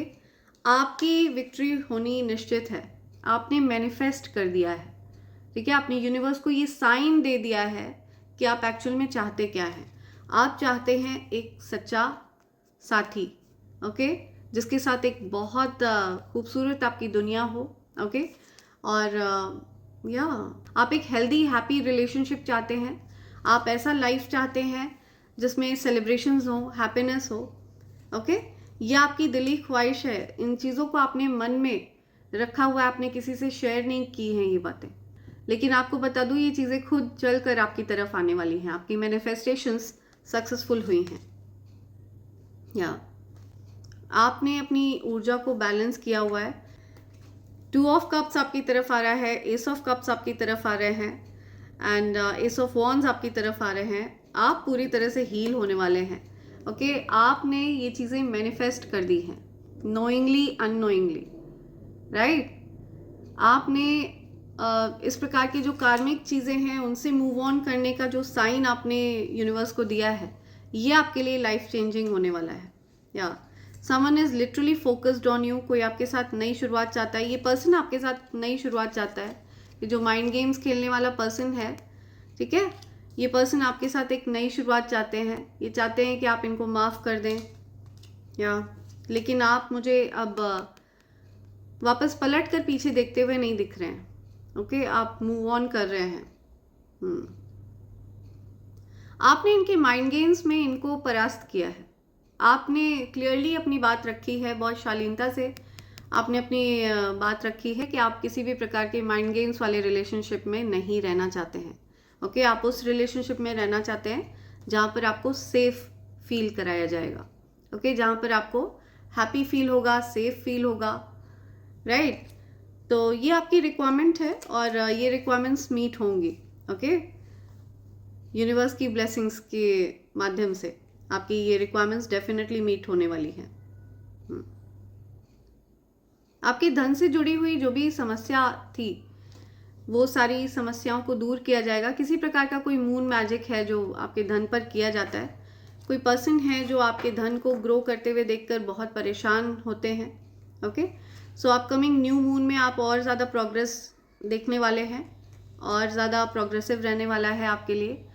आपकी विक्ट्री होनी निश्चित है। आपने मैनिफेस्ट कर दिया है, ठीक है, आपने यूनिवर्स को ये साइन दे दिया है कि आप एक्चुअल में चाहते क्या हैं। आप चाहते हैं एक सच्चा साथी, ओके, जिसके साथ एक बहुत खूबसूरत आपकी दुनिया हो, ओके, और या आप एक हेल्दी हैप्पी रिलेशनशिप चाहते हैं। आप ऐसा लाइफ चाहते हैं जिसमें सेलिब्रेशंस हो, हैप्पीनेस हो, ओके, यह आपकी दिली ख्वाहिश है। इन चीज़ों को आपने मन में रखा हुआ है, आपने किसी से शेयर नहीं की हैं ये बातें, लेकिन आपको बता दूँ ये चीज़ें खुद चल कर आपकी तरफ आने वाली हैं। आपकी मैनिफेस्टेशंस सक्सेसफुल हुई हैं, या आपने अपनी ऊर्जा को बैलेंस किया हुआ है। 2 ऑफ कप्स आपकी तरफ आ रहा है, एस ऑफ कप्स आपकी तरफ आ रहे हैं, एंड एस ऑफ वॉन्ड्स आपकी तरफ आ रहे हैं। आप पूरी तरह से हील होने वाले हैं, ओके, आपने ये चीज़ें मैनिफेस्ट कर दी हैं, नोइंगली अननोइंगली, राइट। आपने इस प्रकार की जो कार्मिक चीज़ें हैं उनसे मूव ऑन करने का जो साइन आपने यूनिवर्स को दिया है, ये आपके लिए लाइफ चेंजिंग होने वाला है। या someone is literally focused on you, कोई आपके साथ नई शुरुआत चाहता है, ये पर्सन आपके साथ नई शुरुआत चाहता है। ये जो माइंड गेम्स खेलने वाला पर्सन है, ठीक है, ये पर्सन आपके साथ एक नई शुरुआत चाहते हैं। ये चाहते हैं कि आप इनको माफ़ कर दें, या लेकिन आप मुझे अब वापस पलट कर पीछे देखते हुए नहीं दिख रहे हैं, ओके, आप मूव ऑन कर रहे हैं। आपने इनके माइंड गेम्स में इनको परास्त किया है। आपने क्लियरली अपनी बात रखी है, बहुत शालीनता से आपने अपनी बात रखी है कि आप किसी भी प्रकार के माइंड गेम्स वाले रिलेशनशिप में नहीं रहना चाहते हैं, ओके, आप उस रिलेशनशिप में रहना चाहते हैं जहाँ पर आपको सेफ फील कराया जाएगा, ओके, जहाँ पर आपको हैप्पी फील होगा, सेफ फील होगा, राइट। तो ये आपकी रिक्वायरमेंट है और ये रिक्वायरमेंट्स मीट होंगी, ओके, यूनिवर्स की ब्लेसिंग्स के माध्यम से आपकी ये रिक्वायरमेंट्स डेफिनेटली मीट होने वाली हैं। आपके धन से जुड़ी हुई जो भी समस्या थी, वो सारी समस्याओं को दूर किया जाएगा। किसी प्रकार का कोई मून मैजिक है जो आपके धन पर किया जाता है। कोई पर्सन है जो आपके धन को ग्रो करते हुए देखकर बहुत परेशान होते हैं, ओके। सो अपकमिंग न्यू मून में आप और ज़्यादा प्रोग्रेस देखने वाले हैं और ज़्यादा प्रोग्रेसिव रहने वाला है आपके लिए।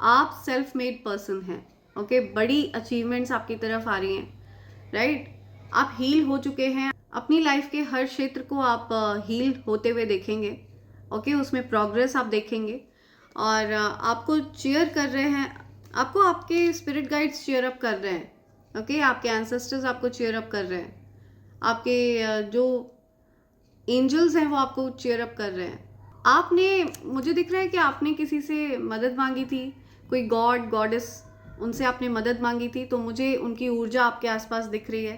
आप सेल्फ मेड पर्सन हैं, ओके, बड़ी अचीवमेंट्स आपकी तरफ आ रही हैं, राइट। आप हील हो चुके हैं, अपनी लाइफ के हर क्षेत्र को आप हील होते हुए देखेंगे ओके उसमें प्रोग्रेस आप देखेंगे और आपको चीयर कर रहे हैं, आपको आपके स्पिरिट गाइड्स चीयर अप कर रहे हैं, ओके आपके एंसेस्टर्स आपको चीयर अप कर रहे हैं, आपके जो एंजल्स हैं वो आपको चीयर अप कर रहे हैं। आपने, मुझे दिख रहा है कि आपने किसी से मदद मांगी थी, कोई गॉड गॉडेस उनसे आपने मदद मांगी थी, तो मुझे उनकी ऊर्जा आपके आसपास दिख रही है,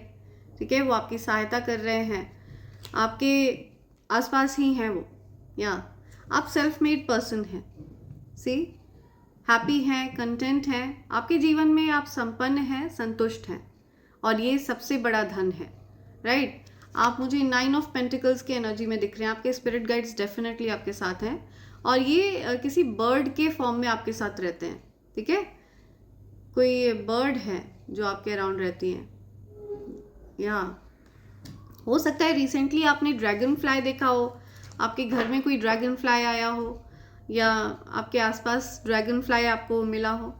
ठीक है, वो आपकी सहायता कर रहे हैं, आपके आसपास ही हैं वो, या आप सेल्फ मेड पर्सन हैं, सी हैप्पी हैं, कंटेंट हैं, आपके जीवन में आप संपन्न हैं, संतुष्ट हैं, और ये सबसे बड़ा धन है, राइट। आप मुझे 9 ऑफ पेंटिकल्स की एनर्जी में दिख रहे हैं, आपके स्पिरिट गाइड्स डेफिनेटली आपके साथ हैं, और ये किसी बर्ड के फॉर्म में आपके साथ रहते हैं, ठीक है, कोई बर्ड है जो आपके अराउंड रहती हैं, या हो सकता है रिसेंटली आपने ड्रैगन फ्लाई देखा हो, आपके घर में कोई ड्रैगन फ्लाई आया हो, या आपके आसपास ड्रैगन फ्लाई आपको मिला हो,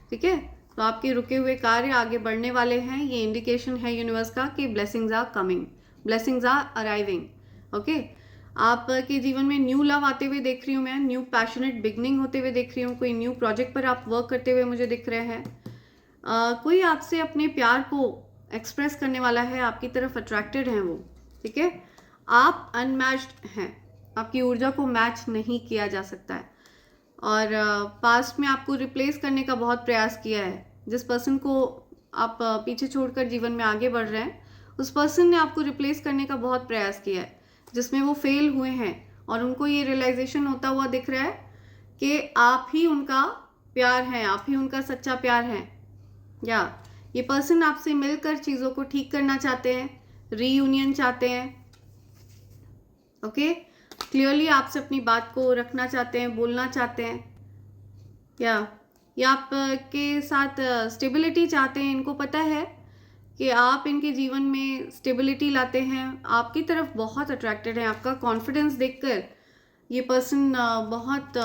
ठीक है, तो आपके रुके हुए कार्य आगे बढ़ने वाले हैं। ये इंडिकेशन है यूनिवर्स का कि blessings are coming, blessings are arriving, okay. आपके जीवन में न्यू लव आते हुए देख रही हूँ मैं, न्यू पैशनेट बिगनिंग होते हुए देख रही हूँ, कोई न्यू प्रोजेक्ट पर आप वर्क करते हुए मुझे दिख रहे हैं, कोई आपसे अपने प्यार को एक्सप्रेस करने वाला है, आपकी तरफ अट्रैक्टेड हैं वो, ठीक है। आप अनमैच्ड हैं, आपकी ऊर्जा को मैच नहीं किया जा सकता है, और पास्ट में आपको रिप्लेस करने का बहुत प्रयास किया है। जिस पर्सन को आप पीछे छोड़कर जीवन में आगे बढ़ रहे हैं, उस पर्सन ने आपको रिप्लेस करने का बहुत प्रयास किया है, जिसमें वो फेल हुए हैं, और उनको ये रियलाइजेशन होता हुआ दिख रहा है कि आप ही उनका प्यार हैं, आप ही उनका सच्चा प्यार हैं, या ये पर्सन आपसे मिलकर चीज़ों को ठीक करना चाहते हैं, रीयूनियन चाहते हैं, ओके, क्लियरली आपसे अपनी बात को रखना चाहते हैं, बोलना चाहते हैं, या आपके साथ स्टेबिलिटी चाहते हैं। इनको पता है कि आप इनके जीवन में स्टेबिलिटी लाते हैं, आपकी तरफ बहुत अट्रैक्टेड हैं, आपका कॉन्फिडेंस देखकर ये पर्सन बहुत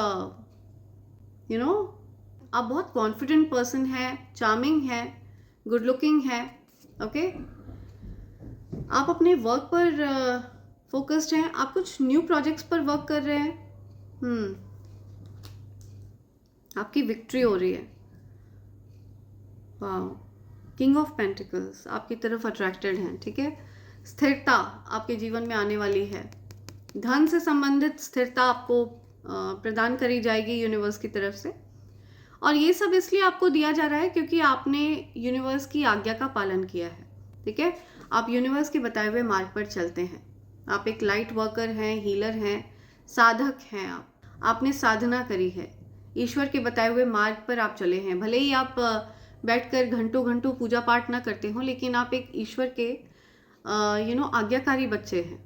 आप बहुत कॉन्फिडेंट पर्सन है, चार्मिंग है, गुड लुकिंग है, ओके। आप अपने वर्क पर फोकस्ड हैं, आप कुछ न्यू प्रोजेक्ट्स पर वर्क कर रहे हैं, आपकी विक्ट्री हो रही है, वाह, किंग ऑफ पेंटिकल्स आपकी तरफ अट्रैक्टेड हैं, ठीक है। स्थिरता आपके जीवन में आने वाली है, धन से संबंधित स्थिरता आपको प्रदान करी जाएगी यूनिवर्स की तरफ से, और ये सब इसलिए आपको दिया जा रहा है क्योंकि आपने यूनिवर्स की आज्ञा का पालन किया है, ठीक है। आप यूनिवर्स के बताए हुए मार्ग पर चलते हैं, आप एक लाइट वर्कर हैं, हीलर हैं, साधक हैं, आपने साधना करी है, ईश्वर के बताए हुए मार्ग पर आप चले हैं। भले ही आप बैठकर घंटों घंटों पूजा पाठ ना करते हो, लेकिन आप एक ईश्वर के आज्ञाकारी बच्चे हैं,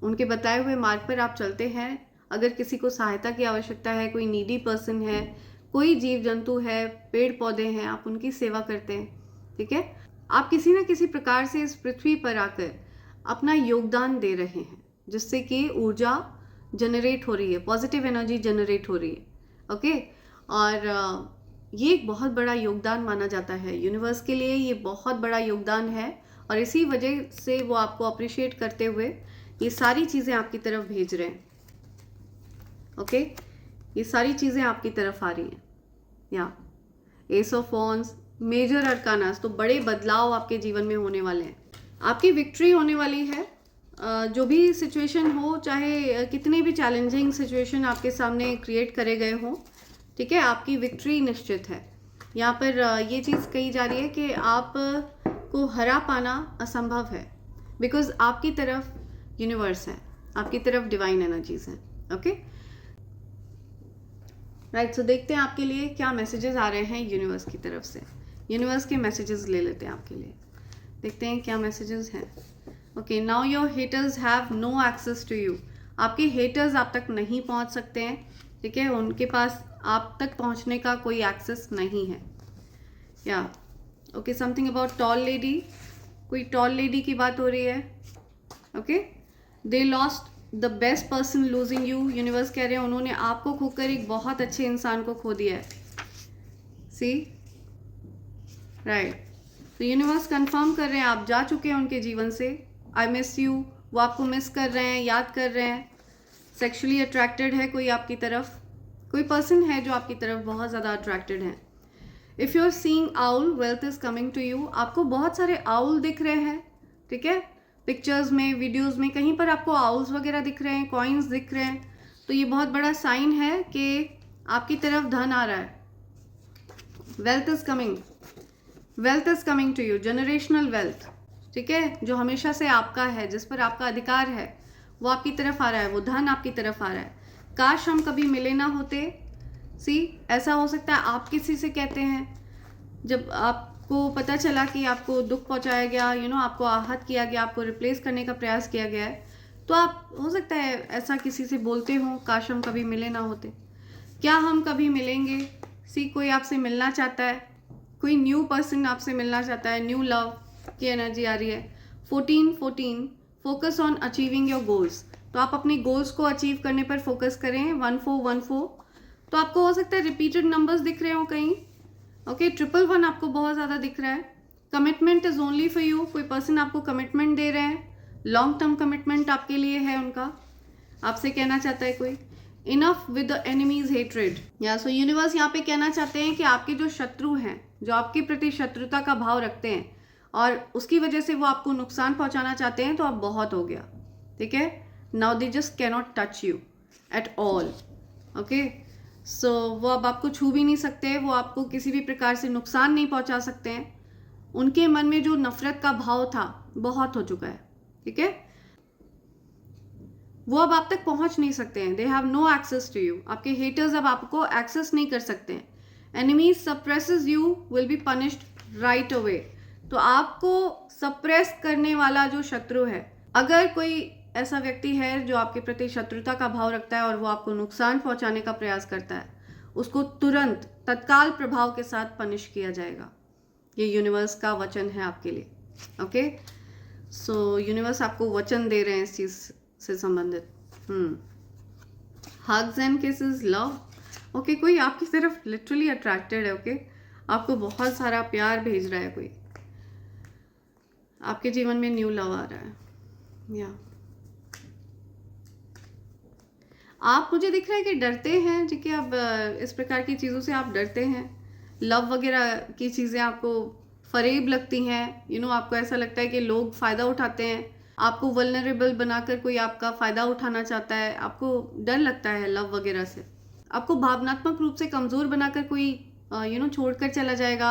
उनके बताए हुए मार्ग पर आप चलते हैं। अगर किसी को सहायता की आवश्यकता है, कोई नीडी पर्सन है, कोई जीव जंतु है, पेड़ पौधे हैं, आप उनकी सेवा करते हैं, ठीक है। आप किसी न किसी प्रकार से इस पृथ्वी पर आकर अपना योगदान दे रहे हैं, जिससे कि ऊर्जा जनरेट हो रही है, पॉजिटिव एनर्जी जनरेट हो रही है, ओके। और ये एक बहुत बड़ा योगदान माना जाता है यूनिवर्स के लिए, ये बहुत बड़ा योगदान है, और इसी वजह से वो आपको अप्रिशिएट करते हुए ये सारी चीज़ें आपकी तरफ भेज रहे हैं, ओके। ये सारी चीज़ें आपकी तरफ आ रही हैं, या एस ऑफ वॉन्ड्स, मेजर अरकानास, तो बड़े बदलाव आपके जीवन में होने वाले हैं, आपकी विक्ट्री होने वाली है। जो भी सिचुएशन हो, चाहे कितने भी चैलेंजिंग सिचुएशन आपके सामने क्रिएट करे गए हों, ठीक है, आपकी विक्ट्री निश्चित है। यहाँ पर ये चीज़ कही जा रही है कि आप को हरा पाना असंभव है, बिकॉज आपकी तरफ यूनिवर्स है, आपकी तरफ डिवाइन एनर्जीज हैं, ओके, राइट। सो देखते हैं आपके लिए क्या मैसेजेस आ रहे हैं यूनिवर्स की तरफ से। यूनिवर्स के मैसेजेस ले लेते हैं आपके लिए, देखते हैं क्या मैसेजेस हैं। Okay, now your haters have no access to you, आपके हेटर्स आप तक नहीं पहुंच सकते हैं, ठीक है, उनके पास आप तक पहुंचने का कोई एक्सेस नहीं है, या okay. Something about tall lady, कोई टॉल लेडी की बात हो रही है, okay. They lost the best person losing you, universe कह रहे हैं उन्होंने आपको खोकर एक बहुत अच्छे इंसान को खो दिया है, सी, राइट। तो यूनिवर्स कंफर्म कर रहे हैं आप जा चुके हैं उनके जीवन से, आई मिस यू, वो आपको मिस कर रहे हैं, याद कर रहे हैं, सेक्सुअली अट्रैक्टेड है कोई आपकी तरफ, कोई पर्सन है जो आपकी तरफ बहुत ज़्यादा अट्रैक्टेड है। If you are seeing owl, wealth is coming to you. आपको बहुत सारे आउल दिख रहे हैं, ठीक है, पिक्चर्स में, वीडियोस में, कहीं पर आपको आउल्स वगैरह दिख रहे हैं, कॉइन्स दिख रहे हैं, तो ये बहुत बड़ा साइन है कि आपकी तरफ धन आ रहा है। Wealth is coming, wealth is coming to you, generational wealth, ठीक है, जो हमेशा से आपका है, जिस पर आपका अधिकार है, वो आपकी तरफ आ रहा है, वो धन आपकी तरफ आ रहा है। काश हम कभी मिले ना होते। सी, ऐसा हो सकता है आप किसी से कहते हैं, जब आपको पता चला कि आपको दुख पहुंचाया गया, आपको आहत किया गया, आपको रिप्लेस करने का प्रयास किया गया है, तो आप हो सकता है ऐसा किसी से बोलते हो, काश हम कभी मिले ना होते। क्या हम कभी मिलेंगे? सी, कोई आपसे मिलना चाहता है, कोई न्यू पर्सन आपसे मिलना चाहता है, न्यू लव की एनर्जी आ रही है। 14 focus on achieving your goals. तो आप अपने गोल्स को अचीव करने पर फोकस करें। 1414, तो आपको हो सकता है रिपीटेड नंबर्स दिख रहे हो कहीं। ओके, 111 आपको बहुत ज़्यादा दिख रहा है। Commitment is only for you. कोई पर्सन आपको कमिटमेंट दे रहे हैं, लॉन्ग टर्म कमिटमेंट आपके लिए है उनका, आपसे कहना चाहता है कोई। Enough with the enemies hatred, या सो यूनिवर्स यहाँ पे कहना चाहते हैं कि आपके जो शत्रु हैं, जो आपके प्रति शत्रुता का भाव रखते हैं और उसकी वजह से वो आपको नुकसान पहुंचाना चाहते हैं, तो अब बहुत हो गया, ठीक है। Now they just cannot touch you at all. Okay, so वो अब आपको छू भी नहीं सकते, वो आपको किसी भी प्रकार से नुकसान नहीं पहुंचा सकते हैं। उनके मन में जो नफरत का भाव था बहुत हो चुका है, ठीक है, वो अब आप तक पहुंच नहीं सकते हैं। They have no access to you. आपके हेटर्स अब आपको एक्सेस नहीं कर सकते हैं। Enemies suppresses you will be punished right away. तो आपको सप्रेस करने वाला जो शत्रु है, अगर कोई ऐसा व्यक्ति है जो आपके प्रति शत्रुता का भाव रखता है और वो आपको नुकसान पहुंचाने का प्रयास करता है, उसको तुरंत तत्काल प्रभाव के साथ पनिश किया जाएगा। ये यूनिवर्स का वचन है आपके लिए। ओके, सो यूनिवर्स आपको वचन दे रहे हैं इस चीज से संबंधित। Hugs and kisses, love. Okay, कोई आपकी तरफ लिटरली अट्रैक्टेड है। ओके, आपको बहुत सारा प्यार भेज रहा है कोई, आपके जीवन में न्यू लव आ रहा है। या आप, मुझे दिख रहा है कि डरते हैं, ठीक है, अब इस प्रकार की चीज़ों से आप डरते हैं। लव वगैरह की चीज़ें आपको फरेब लगती हैं। आपको ऐसा लगता है कि लोग फ़ायदा उठाते हैं, आपको वल्नरेबल बनाकर कोई आपका फ़ायदा उठाना चाहता है। आपको डर लगता है लव वगैरह से। आपको भावनात्मक रूप से कमज़ोर बनाकर कोई छोड़कर चला जाएगा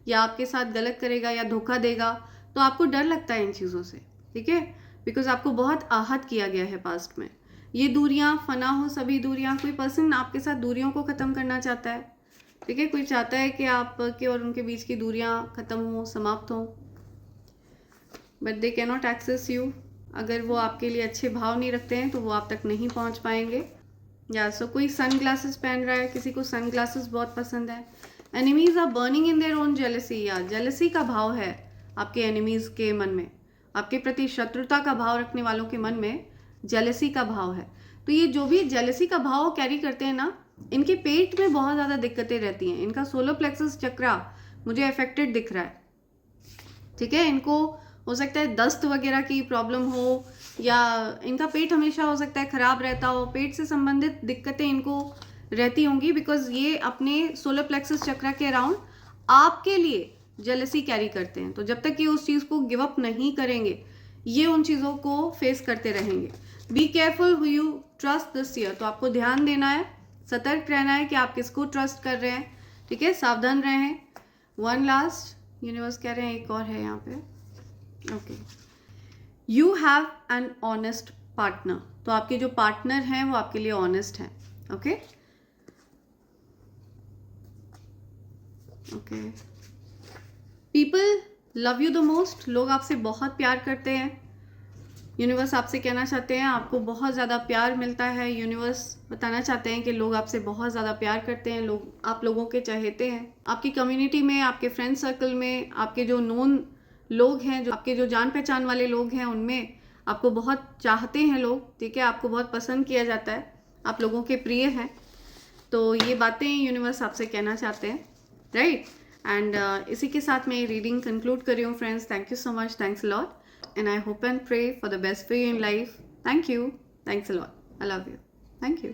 या आपके साथ गलत करेगा या धोखा देगा, तो आपको डर लगता है इन चीज़ों से, ठीक है, बिकॉज आपको बहुत आहत किया गया है पास्ट में। ये दूरियां फना हो, सभी दूरियां, कोई पर्सन आपके साथ दूरियों को ख़त्म करना चाहता है, ठीक है, कोई चाहता है कि आपके और उनके बीच की दूरियां ख़त्म हो, समाप्त हो, but they can not access you. अगर वो आपके लिए अच्छे भाव नहीं रखते हैं तो वो आप तक नहीं पहुंच पाएंगे। या सो कोई सन ग्लासेस पहन रहा है, किसी को सन ग्लासेस बहुत पसंद है। Enemies are burning in their own jealousy. या जेलसी का भाव है आपके एनिमीज के मन में, आपके प्रति शत्रुता का भाव रखने वालों के मन में जेलसी का भाव है। तो ये जो भी जेलसी का भाव कैरी करते हैं ना, इनके पेट में बहुत ज़्यादा दिक्कतें रहती हैं। इनका सोलर प्लेक्सस चक्रा मुझे अफेक्टेड दिख रहा है, ठीक है। इनको हो सकता है दस्त वगैरह की प्रॉब्लम हो, या इनका पेट हमेशा हो सकता है खराब रहता हो, पेट से संबंधित दिक्कतें इनको रहती होंगी, बिकॉज ये अपने सोलर प्लेक्सस चक्रा के अराउंड आपके लिए जेलसी कैरी करते हैं। तो जब तक ये उस चीज़ को गिव अप नहीं करेंगे, ये उन चीज़ों को फेस करते रहेंगे। Be careful who you trust this year. तो आपको ध्यान देना है, सतर्क रहना है कि आप किसको ट्रस्ट कर रहे हैं, ठीक है, सावधान रहें। वन लास्ट यूनिवर्स कह रहे हैं, एक और है यहाँ पे। Okay, you have an honest partner. तो आपके जो पार्टनर हैं वो आपके लिए ऑनेस्ट हैं। Okay, okay, people love you the most. लोग आपसे बहुत प्यार करते हैं। यूनिवर्स आपसे कहना चाहते हैं आपको बहुत ज़्यादा प्यार मिलता है। यूनिवर्स बताना चाहते हैं कि लोग आपसे बहुत ज़्यादा प्यार करते हैं, लोग आप लोगों के चहेते हैं। आपकी कम्युनिटी में, आपके फ्रेंड सर्कल में, आपके जो नोन लोग हैं, जो आपके जो जान पहचान वाले लोग हैं, उनमें आपको बहुत चाहते हैं लोग, ठीक है, आपको बहुत पसंद किया जाता है, आप लोगों के प्रिय हैं। तो ये बातें यूनिवर्स आपसे कहना चाहते हैं, राइट। एंड इसी के साथ मैं ये रीडिंग कंक्लूड कर रही हूँ friends. Thank you so much, thanks a lot, and I hope and pray for the best for you in life. Thank you. Thanks a lot. I love you. Thank you.